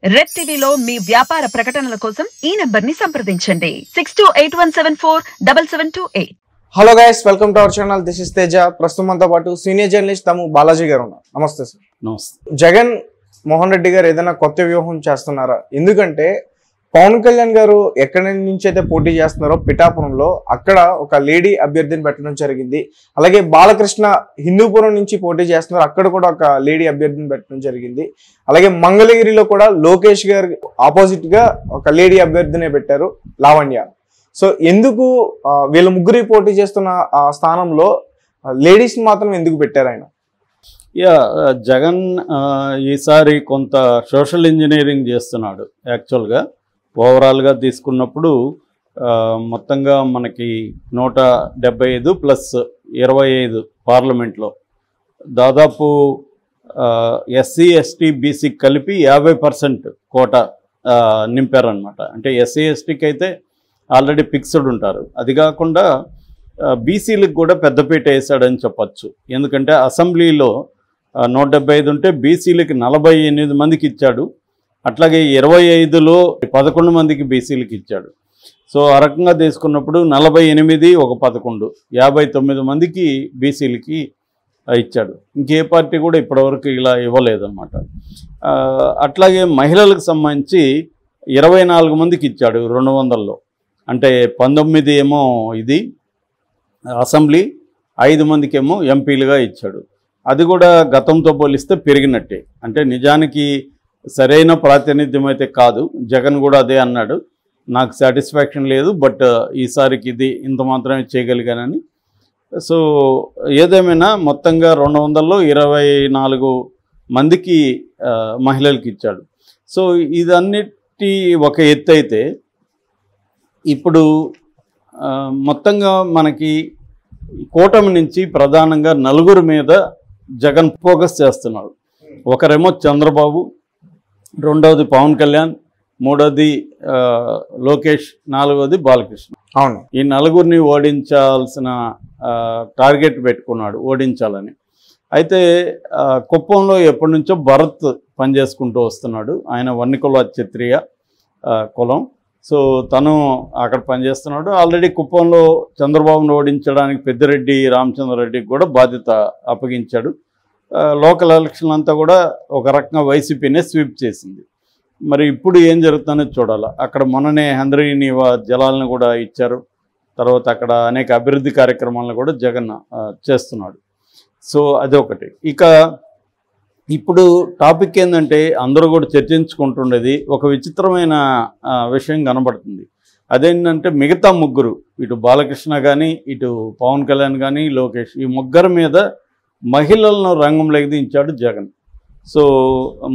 Red టీవీలో మీ వ్యాపార ప్రకటనల కోసం ఈ నంబర్ని సంప్రదించండి 6281747728. Hello guys, welcome to our channel. This is Teja. ప్రస్తుతం మనతో పాటు సీనియర్ జర్నలిస్ట్ తమ్ము బాలాజీ గారు ఉన్నారు. నమస్తే సార్. నమస్తే. జగన్ మోహన్ రెడ్డి గారు ఏదైనా కొత్త వ్యూహం చేస్తున్నారా? ఎందుకంటే పవన్ కళ్యాణ్ గారు ఎక్కడి నుంచి అయితే పోటీ చేస్తున్నారో పిఠాపురంలో అక్కడ ఒక లేడీ అభ్యర్థిని పెట్టడం జరిగింది. అలాగే బాలకృష్ణ హిందూపురం నుంచి పోటీ చేస్తున్నారు, అక్కడ కూడా ఒక లేడీ అభ్యర్థిని పెట్టడం జరిగింది. అలాగే మంగళగిరిలో కూడా లోకేష్ గారు ఆపోజిట్ గా ఒక లేడీ అభ్యర్థినే పెట్టారు, లావణ్య. సో ఎందుకు వీళ్ళ ముగ్గురి పోటీ చేస్తున్న ఆ స్థానంలో లేడీస్ మాత్రం ఎందుకు పెట్టారు ఆయన? జగన్ ఈసారి కొంత సోషల్ ఇంజనీరింగ్ చేస్తున్నాడు. యాక్చువల్గా ఓవరాల్గా తీసుకున్నప్పుడు మొత్తంగా మనకి 175 ప్లస్ 25 పార్లమెంట్లో దాదాపు ఎస్సీ ఎస్టీ బీసీ కలిపి 50% కోటా నింపారనమాట. అంటే ఎస్సీ ఎస్టీకి అయితే ఆల్రెడీ ఫిక్స్డ్ ఉంటారు. అది కాకుండా బీసీలకు కూడా పెద్దపీట వేసాడని చెప్పచ్చు. ఎందుకంటే అసెంబ్లీలో 175 ఉంటే బీసీలకి 48 మందికి ఇచ్చాడు. అట్లాగే 25లో 11 మందికి బీసీలకి ఇచ్చాడు. సో ఆ రకంగా తీసుకున్నప్పుడు 48 ఒక 11 59 మందికి బీసీలకి ఇచ్చాడు. ఇంకే పార్టీ కూడా ఇప్పటివరకు ఇలా ఇవ్వలేదన్నమాట. అట్లాగే మహిళలకు సంబంధించి 24 మందికి ఇచ్చాడు 200లో. అంటే 19 ఏమో ఇది అసెంబ్లీ, 5 మందికేమో ఎంపీలుగా ఇచ్చాడు. అది కూడా గతంతో పోలిస్తే పెరిగినట్టే. అంటే నిజానికి సరైన ప్రాతినిధ్యం అయితే కాదు. జగన్ కూడా అదే అన్నాడు, నాకు సాటిస్ఫాక్షన్ లేదు, బట్ ఈసారికి ఇది ఇంత మాత్రమే చేయగలిగానని. సో ఏదేమైనా మొత్తంగా 200లో 24 మందికి మహిళలకు ఇచ్చాడు. సో ఇదన్నిటి ఒక ఎత్తు అయితే, ఇప్పుడు మొత్తంగా మనకి కూటమి నుంచి ప్రధానంగా 4 మీద జగన్ ఫోకస్ చేస్తున్నాడు. ఒకరేమో చంద్రబాబు, రెండవది పవన్ కళ్యాణ్, మూడవది లోకేష్, నాలుగవది బాలకృష్ణ. అవును, ఈ 4 ఓడించాల్సిన టార్గెట్ పెట్టుకున్నాడు, ఓడించాలని. అయితే కుప్పంలో ఎప్పటి నుంచో భరత్ పనిచేసుకుంటూ వస్తున్నాడు. ఆయన వన్నికుల క్షత్రియ కులం. సో తను అక్కడ పనిచేస్తున్నాడు. ఆల్రెడీ కుప్పంలో చంద్రబాబును ఓడించడానికి పెద్దిరెడ్డి రామచంద్రరెడ్డికి కూడా బాధ్యత అప్పగించాడు. లోకల్ ఎలక్షన్ అంతా కూడా ఒక రకంగా వైసీపీనే స్వీప్ చేసింది. మరి ఇప్పుడు ఏం జరుగుతుందో చూడాలి. అక్కడ మొన్ననే హంద్రీని జలాలను కూడా ఇచ్చారు. తర్వాత అక్కడ అనేక అభివృద్ధి కార్యక్రమాలను కూడా జగన్ చేస్తున్నాడు. సో అదొకటి. ఇక ఇప్పుడు టాపిక్ ఏంటంటే అందరూ కూడా చర్చించుకుంటుండేది ఒక విచిత్రమైన విషయం కనబడుతుంది. అదేంటంటే మిగతా ముగ్గురు, ఇటు బాలకృష్ణ కానీ, ఇటు పవన్ కళ్యాణ్ కానీ, లోకేష్, ఈ ముగ్గురు మీద మహిళలను రంగంలోకి దించాడు జగన్. సో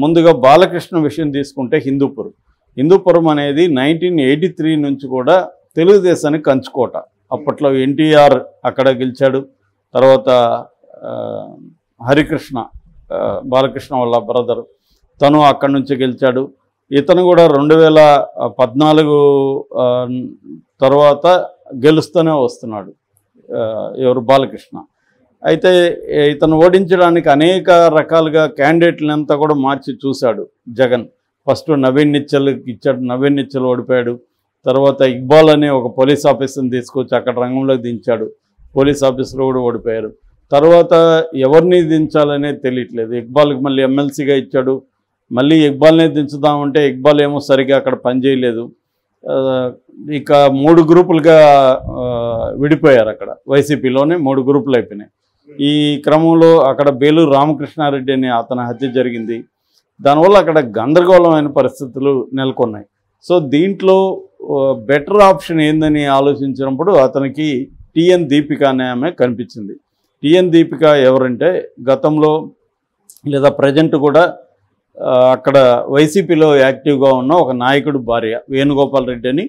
ముందుగా బాలకృష్ణ విషయం తీసుకుంటే హిందూపురం అనేది 1983 నుంచి కూడా తెలుగుదేశానికి కంచుకోట. అప్పట్లో ఎన్టీఆర్ అక్కడ గెలిచాడు. తర్వాత హరికృష్ణ, బాలకృష్ణ వాళ్ళ బ్రదర్, తను అక్కడి నుంచి గెలిచాడు. ఇతను కూడా 2014 తర్వాత గెలుస్తూనే వస్తున్నాడు, ఎవరు, బాలకృష్ణ. అయితే ఇతను ఓడించడానికి అనేక రకాలుగా క్యాండిడేట్లంతా కూడా మార్చి చూశాడు జగన్. ఫస్ట్ నవీన్ నిచ్చల్కి ఇచ్చాడు, నవీన్ నిచ్చల్ ఓడిపోయాడు. తర్వాత ఇక్బాల్ అనే ఒక పోలీస్ ఆఫీసర్ని తీసుకొచ్చి అక్కడ రంగంలోకి దించాడు, పోలీస్ ఆఫీసర్లు కూడా ఓడిపోయారు. తర్వాత ఎవరిని దించాలనేది తెలియట్లేదు. ఇక్బాల్కి మళ్ళీ ఎమ్మెల్సీగా ఇచ్చాడు. మళ్ళీ ఇక్బాల్నే దించుదామంటే ఇక్బాల్ ఏమో సరిగా అక్కడ పనిచేయలేదు. ఇక 3 గ్రూపులుగా విడిపోయారు. అక్కడ వైసీపీలోనే 3 గ్రూపులు అయిపోయినాయి. ఈ క్రమంలో అక్కడ బేలూరు రామకృష్ణారెడ్డి అని అతని హత్య జరిగింది. దానివల్ల అక్కడ గందరగోళమైన పరిస్థితులు నెలకొన్నాయి. సో దీంట్లో బెటర్ ఆప్షన్ ఏందని ఆలోచించినప్పుడు అతనికి టిఎన్ దీపిక అనే ఆమె కనిపించింది. టిఎన్ దీపిక ఎవరంటే గతంలో లేదా ప్రజెంట్ కూడా అక్కడ వైసీపీలో యాక్టివ్గా ఉన్న ఒక నాయకుడు భార్య, వేణుగోపాల్ రెడ్డి అని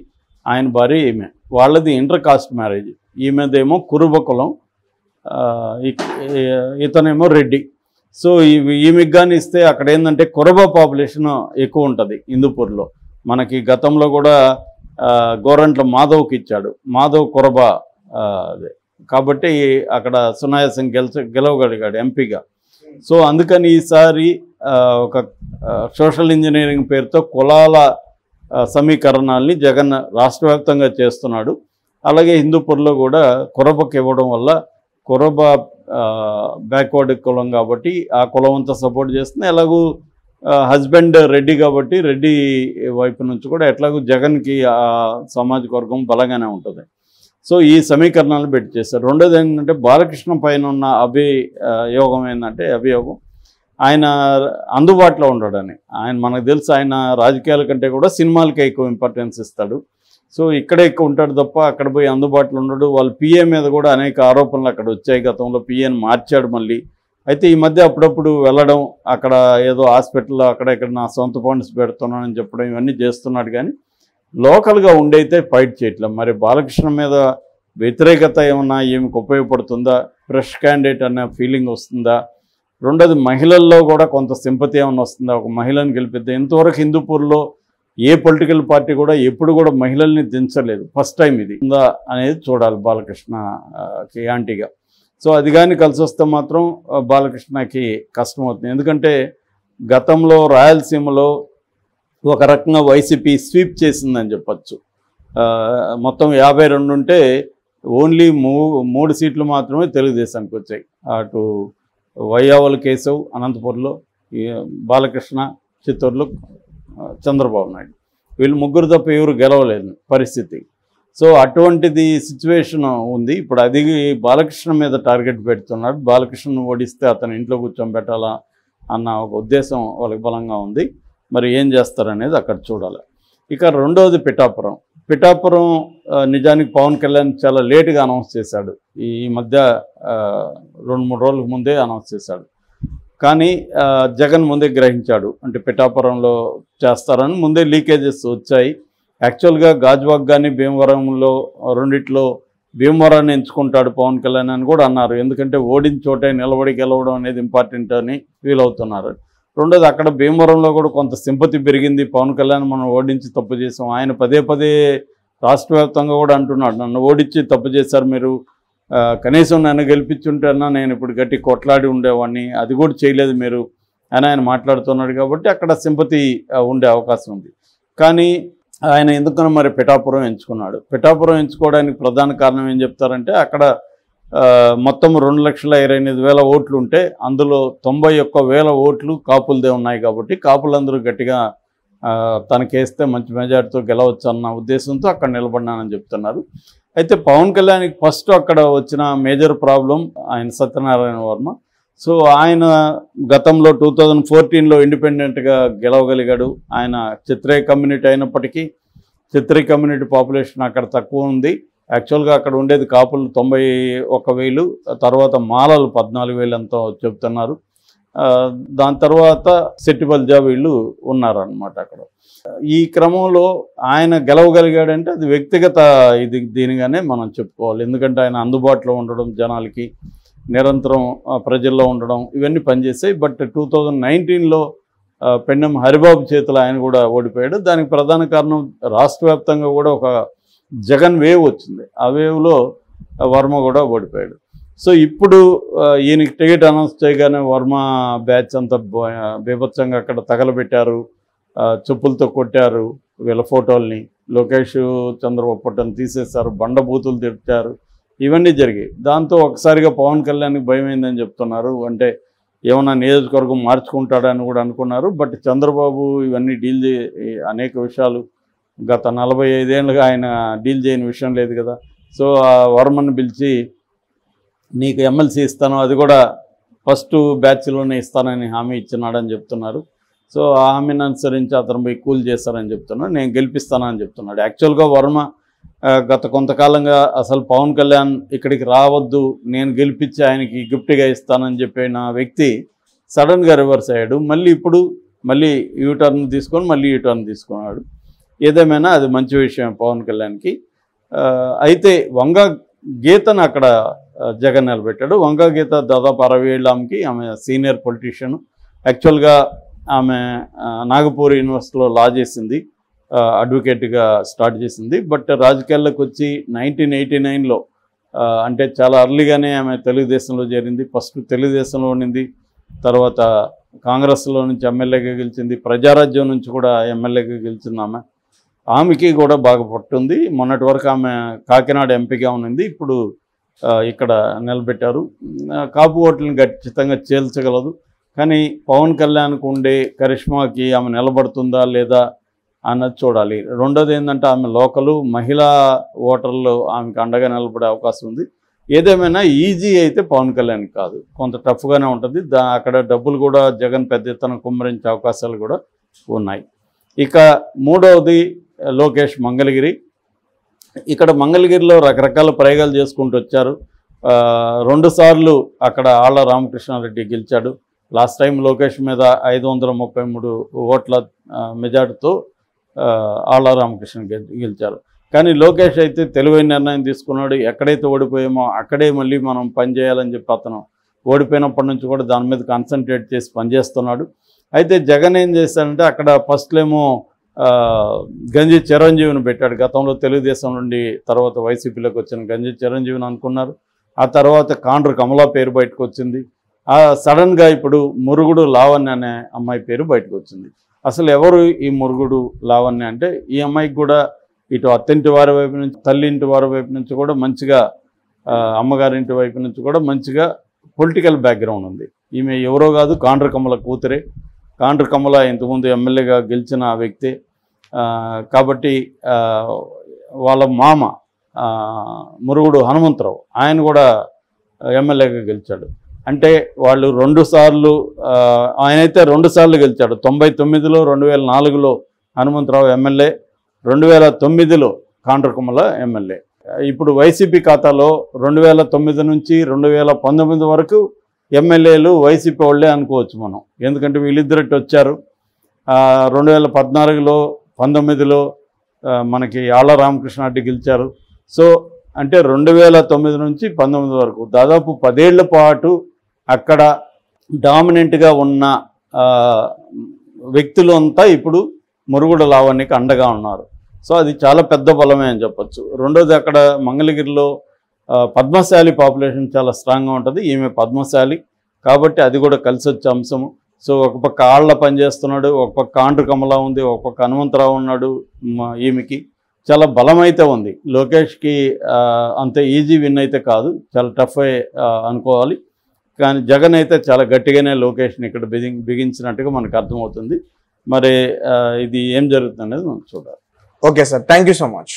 ఆయన భార్య ఈమె. వాళ్ళది ఇంటర్ కాస్ట్ మ్యారేజ్. ఈమెదేమో కురుబ కులం, ఇతనేమో రెడ్డి. సో ఈమెకి కానీ ఇస్తే అక్కడ ఏంటంటే కురబ పాపులేషన్ ఎక్కువ ఉంటుంది హిందూపూర్లో. మనకి గతంలో కూడా గోరంట్ల మాధవ్కి ఇచ్చాడు, మాధవ్ కురబ అదే. కాబట్టి అక్కడ సునాయాసం గెలవగలిగాడు ఎంపీగా. సో అందుకని ఈసారి ఒక సోషల్ ఇంజనీరింగ్ పేరుతో కులాల సమీకరణాలని జగన్ రాష్ట్ర వ్యాప్తంగా చేస్తున్నాడు. అలాగే హిందూపూర్లో కూడా కురబకి ఇవ్వడం వల్ల కురబ బ్యాక్వర్డ్ కులం కాబట్టి ఆ కులం అంతా సపోర్ట్ చేస్తుంది. ఎలాగూ హస్బెండ్ రెడ్డి కాబట్టి రెడ్డి వైపు నుంచి కూడా ఎట్లాగూ జగన్కి ఆ సామాజిక వర్గం బలంగానే ఉంటుంది. సో ఈ సమీకరణాలను పెట్టి చేశారు. రెండోది ఏంటంటే బాలకృష్ణ పైన ఉన్న అభియోగం ఏంటంటే ఆయన అందుబాటులో ఉండడని. ఆయన మనకు తెలుసు ఆయన రాజకీయాల కంటే కూడా సినిమాలకే ఎక్కువ ఇంపార్టెన్స్ ఇస్తాడు. సో ఇక్కడే ఎక్కువ ఉంటాడు తప్ప అక్కడ పోయి అందుబాటులో ఉండడు. వాళ్ళ పిఏ మీద కూడా అనేక ఆరోపణలు అక్కడ వచ్చాయి. గతంలో పిఏని మార్చాడు మళ్ళీ. అయితే ఈ మధ్య అప్పుడప్పుడు వెళ్ళడం, అక్కడ ఏదో హాస్పిటల్లో అక్కడ ఇక్కడ నా సొంత ఫండ్స్ పెడుతున్నానని చెప్పడం ఇవన్నీ చేస్తున్నాడు. కానీ లోకల్గా ఉండైతే ఫైట్ చేయట్లేదు. మరి బాలకృష్ణ మీద వ్యతిరేకత ఏమన్నా ఏమికి ఉపయోగపడుతుందా, ఫ్రెష్ క్యాండిడేట్ అనే ఫీలింగ్ వస్తుందా? రెండోది మహిళల్లో కూడా కొంత సింపతి ఏమన్నా వస్తుందా? ఒక మహిళను గెలిపిద్దాం. ఇంతవరకు హిందూపూర్లో ఏ పొలిటికల్ పార్టీ కూడా ఎప్పుడు కూడా మహిళల్ని దించలేదు. ఫస్ట్ టైం ఇది ఉందా అనేది చూడాలి బాలకృష్ణకి యాంటీగా. సో అది కానీ కలిసి వస్తే మాత్రం బాలకృష్ణకి కష్టం అవుతుంది. ఎందుకంటే గతంలో రాయలసీమలో ఒక రకంగా వైసీపీ స్వీప్ చేసిందని చెప్పచ్చు. మొత్తం 52 ఉంటే ఓన్లీ 3 సీట్లు మాత్రమే తెలుగుదేశానికి వచ్చాయి. అటు వైయావల్ కేశవ్ అనంతపురంలో, బాలకృష్ణ చిత్తూరులో, చంద్రబాబు నాయుడు, వీళ్ళు ముగ్గురు తప్ప ఎవరు గెలవలేదు పరిస్థితి. సో అటువంటిది సిచ్యువేషన్ ఉంది. ఇప్పుడు అది బాలకృష్ణ మీద టార్గెట్ పెడుతున్నాడు. బాలకృష్ణను ఓడిస్తే అతను ఇంట్లో కూర్చోబెట్టాలా అన్న ఒక ఉద్దేశం వాళ్ళకి బలంగా ఉంది. మరి ఏం చేస్తారనేది అక్కడ చూడాలి. ఇక రెండవది పిఠాపురం. నిజానికి పవన్ కళ్యాణ్ చాలా లేటుగా అనౌన్స్ చేశాడు. ఈ మధ్య 2-3 రోజుల ముందే అనౌన్స్ చేశాడు. కానీ జగన్ ముందే గ్రహించాడు. అంటే పిఠాపురంలో చేస్తారని ముందే లీకేజెస్ వచ్చాయి. యాక్చువల్గా గాజువాక్ కానీ భీమవరంలో రెండిట్లో భీమవరాన్ని ఎంచుకుంటాడు పవన్ కళ్యాణ్ అని కూడా అన్నారు. ఎందుకంటే ఓడిన చోటే నిలబడి గెలవడం అనేది ఇంపార్టెంట్ అని ఫీల్ అవుతున్నారు. రెండోది అక్కడ భీమవరంలో కూడా కొంత సింపతి పెరిగింది. పవన్ కళ్యాణ్ మనం ఓడించి తప్పు చేసాం. ఆయన పదే రాష్ట్ర వ్యాప్తంగా కూడా అంటున్నాడు, నన్ను ఓడించి తప్పు చేశారు మీరు, కనీసం నన్ను గెలిపించుంటేనా నేను ఇప్పుడు గట్టి కొట్లాడి ఉండేవాడిని, అది కూడా చేయలేదు మీరు అని ఆయన మాట్లాడుతున్నాడు. కాబట్టి అక్కడ సింపతి ఉండే అవకాశం ఉంది. కానీ ఆయన ఎందుకన్నా మరి పిఠాపురం ఎంచుకున్నాడు. పిఠాపురం ఎంచుకోవడానికి ప్రధాన కారణం ఏం చెప్తారంటే అక్కడ మొత్తం 2,28,000 ఓట్లు ఉంటే అందులో 91,000 ఓట్లు కాపులదే ఉన్నాయి. కాబట్టి కాపులందరూ గట్టిగా తనకేస్తే మంచి మెజార్టీతో గెలవచ్చు అన్న ఉద్దేశంతో అక్కడ నిలబడినానని చెప్తున్నారు. అయితే పవన్ కళ్యాణ్కి ఫస్ట్ అక్కడ వచ్చిన మేజర్ ప్రాబ్లం ఆయన సత్యనారాయణ వర్మ. సో ఆయన గతంలో 2014లో ఇండిపెండెంట్గా గెలవగలిగాడు. ఆయన క్షత్రియ కమ్యూనిటీ అయినప్పటికీ క్షత్రియ కమ్యూనిటీ పాపులేషన్ అక్కడ తక్కువ ఉంది. యాక్చువల్గా అక్కడ ఉండేది కాపులు 91,000, తర్వాత మాలలు 14,000 ఎంతో చెప్తున్నారు. దాని తర్వాత సెట్టిబల్జా వీళ్ళు ఉన్నారనమాట అక్కడ. ఈ క్రమంలో ఆయన గెలవగలిగాడంటే అది వ్యక్తిగత దీనిగానే మనం చెప్పుకోవాలి. ఎందుకంటే ఆయన అందుబాటులో ఉండడం, జనాలకి నిరంతరం ప్రజల్లో ఉండడం, ఇవన్నీ పనిచేసాయి. బట్ 2019లో పెన్నెం హరిబాబు చేతులు ఆయన కూడా ఓడిపోయాడు. దానికి ప్రధాన కారణం రాష్ట్ర వ్యాప్తంగా కూడా ఒక జగన్ వేవ్ వచ్చింది. ఆ వేవ్లో వర్మ కూడా ఓడిపోయాడు. సో ఇప్పుడు ఈయనకి టికెట్ అనౌన్స్ చేయగానే వర్మ బ్యాచ్ అంతా బీభత్సంగా అక్కడ తగలబెట్టారు, చెప్పులతో కొట్టారు వీళ్ళ ఫోటోల్ని, లోకేష్ చంద్రబాబు ఫోటోని తీసేశారు, బండబూతులు తిట్టారు, ఇవన్నీ జరిగాయి. దాంతో ఒకసారిగా పవన్ కళ్యాణ్కి భయమైందని చెప్తున్నారు. అంటే ఏమన్నా నియోజకవర్గం మార్చుకుంటాడని కూడా అనుకున్నారు. బట్ చంద్రబాబు ఇవన్నీ అనేక విషయాలు గత 45 ఏళ్ళుగా ఆయన డీల్ చేయని విషయం లేదు కదా. సో ఆ వర్మను పిలిచి నీకు ఎమ్మెల్సీ ఇస్తాను, అది కూడా ఫస్ట్ బ్యాచ్లోనే ఇస్తానని హామీ ఇచ్చినాడని చెప్తున్నారు. సో ఆ హామీని అనుసరించి అతను పోయి కూల్ చేస్తారని చెప్తున్నాడు. నేను గెలిపిస్తానని చెప్తున్నాడు. యాక్చువల్గా వర్మ గత కొంతకాలంగా అసలు పవన్ కళ్యాణ్ ఇక్కడికి రావద్దు, నేను గెలిపించి ఆయనకి గిఫ్ట్గా ఇస్తానని చెప్పిన వ్యక్తి సడన్గా రివర్స్ అయ్యాడు. మళ్ళీ యూటర్న్ తీసుకున్నాడు. ఏదేమైనా అది మంచి విషయం పవన్ కళ్యాణ్కి. అయితే వంగ గీతను అక్కడ జగన్ నిలబెట్టాడు. వంగ గీత దాదాపు 60 ఏళ్ళ ఆమె సీనియర్ పొలిటీషియన్. యాక్చువల్గా ఆమె నాగపూర్ యూనివర్సిటీలో లా చేసింది, అడ్వకేట్గా స్టార్ట్ చేసింది. బట్ రాజకీయాల్లోకి వచ్చి 1989లో అంటే చాలా అర్లీగానే ఆమె తెలుగుదేశంలో చేరింది. ఫస్ట్ తెలుగుదేశంలో ఉండింది, తర్వాత కాంగ్రెస్లో నుంచి ఎమ్మెల్యేగా గెలిచింది, ప్రజారాజ్యం నుంచి కూడా ఎమ్మెల్యేగా గెలిచింది. ఆమెకి కూడా బాగా పట్టుంది. మొన్నటి వరకు ఆమె కాకినాడ ఎంపీగా ఉన్నది, ఇప్పుడు ఇక్కడ నిలబెట్టారు. కాపు ఓట్లను ఖచ్చితంగా చేల్చగలదు. కానీ పవన్ కళ్యాణ్కు ఉండే కరిష్మాకి ఆమె నిలబడుతుందా లేదా అన్నది చూడాలి. రెండోది ఏంటంటే ఆమె లోకలు మహిళా ఓటర్లు ఆమెకు అండగా నిలబడే అవకాశం ఉంది. ఏదేమైనా ఈజీ అయితే పవన్ కళ్యాణ్ కాదు, కొంత టఫ్గానే ఉంటుంది. అక్కడ డబ్బులు కూడా జగన్ పెద్ద ఎత్తున కుమ్మరించే అవకాశాలు కూడా ఉన్నాయి. ఇక మూడవది లోకేష్ మంగళగిరి. ఇక్కడ మంగళగిరిలో రకరకాల ప్రయోగాలు చేసుకుంటూ వచ్చారు. 2 సార్లు అక్కడ ఆళ్ల రామకృష్ణారెడ్డి గెలిచాడు. లాస్ట్ టైం లోకేష్ మీద 533 ఓట్ల మెజార్టీతో ఆళ్ల రామకృష్ణ గెలిచారు. కానీ లోకేష్ అయితే తెలివైన నిర్ణయం తీసుకున్నాడు. ఎక్కడైతే ఓడిపోయామో అక్కడే మళ్ళీ మనం పనిచేయాలని చెప్పి అతను ఓడిపోయినప్పటి నుంచి కూడా దాని మీద కాన్సన్ట్రేట్ చేసి పనిచేస్తున్నాడు. అయితే జగన్ ఏం చేశాడంటే అక్కడ ఫస్ట్లేమో గంజి చిరంజీవిని పెట్టాడు. గతంలో తెలుగుదేశం నుండి తర్వాత వైసీపీలోకి వచ్చిన గంజి చిరంజీవిని అనుకున్నారు. ఆ తర్వాత కాండ్రు కమలా పేరు బయటకు వచ్చింది. సడన్గా ఇప్పుడు మురుగుడు లావణ్య అనే అమ్మాయి పేరు బయటకు వచ్చింది. అసలు ఎవరు ఈ మురుగుడు లావణ్య అంటే, ఈ అమ్మాయికి కూడా ఇటు అత్తింటి వారి వైపు నుంచి తల్లింటి వారి వైపు నుంచి కూడా మంచిగా, అమ్మగారింటి వైపు నుంచి కూడా మంచిగా పొలిటికల్ బ్యాక్గ్రౌండ్ ఉంది. ఈమె ఎవరో కాదు, కాండ్రు కమల కూతురే. కాండ్రు కమల ఇంతకుముందు ఎమ్మెల్యేగా గెలిచిన వ్యక్తి. కాబట్టి వాళ్ళ మామ మురుగుడు హనుమంతరావు ఆయన కూడా ఎమ్మెల్యేగా గెలిచాడు. అంటే వాళ్ళు 2 సార్లు, ఆయనైతే 2 సార్లు గెలిచాడు. 99లో 2004లో హనుమంతరావు ఎమ్మెల్యే, 2009లో కాండ్రు కమల ఎమ్మెల్యే. ఇప్పుడు వైసీపీ ఖాతాలో 2009 నుంచి 2019 వరకు ఎమ్మెల్యేలు వైసీపీ వాళ్ళే అనుకోవచ్చు మనం. ఎందుకంటే వీళ్ళిద్దరట్టు వచ్చారు. 2014లో 19లో మనకి ఆళ్ల రామకృష్ణారెడ్డి గెలిచారు. సో అంటే 2009 నుంచి 19 వరకు దాదాపు 10 ఏళ్ల పాటు అక్కడ డామినెంట్గా ఉన్న వ్యక్తులు అంతా ఇప్పుడు మురుగుడు లావణ్యకి అండగా ఉన్నారు. సో అది చాలా పెద్ద బలమే అని చెప్పచ్చు. రెండోది అక్కడ మంగళగిరిలో పద్మశాలి పాపులేషన్ చాలా స్ట్రాంగ్గా ఉంటుంది. ఈమె పద్మశాలి కాబట్టి అది కూడా కలిసి వచ్చే అంశము. సో ఒక పక్క ఆళ్ల పనిచేస్తున్నాడు, ఒక పక్క కాండ్రు కమల ఉంది, ఒక పక్క హనుమంతరావు ఉన్నాడు. ఈమెకి చాలా బలమైతే ఉంది. లోకేష్కి అంత ఈజీ విన్ అయితే కాదు, చాలా టఫ్ అనుకోవాలి. కానీ జగన్ అయితే చాలా గట్టిగానే లోకేష్ని ఇక్కడ బిగించినట్టుగా మనకు అర్థమవుతుంది. మరి ఇది ఏం జరుగుతుంది అనేది మనం చూడాలి. Okay sir, thank you so much.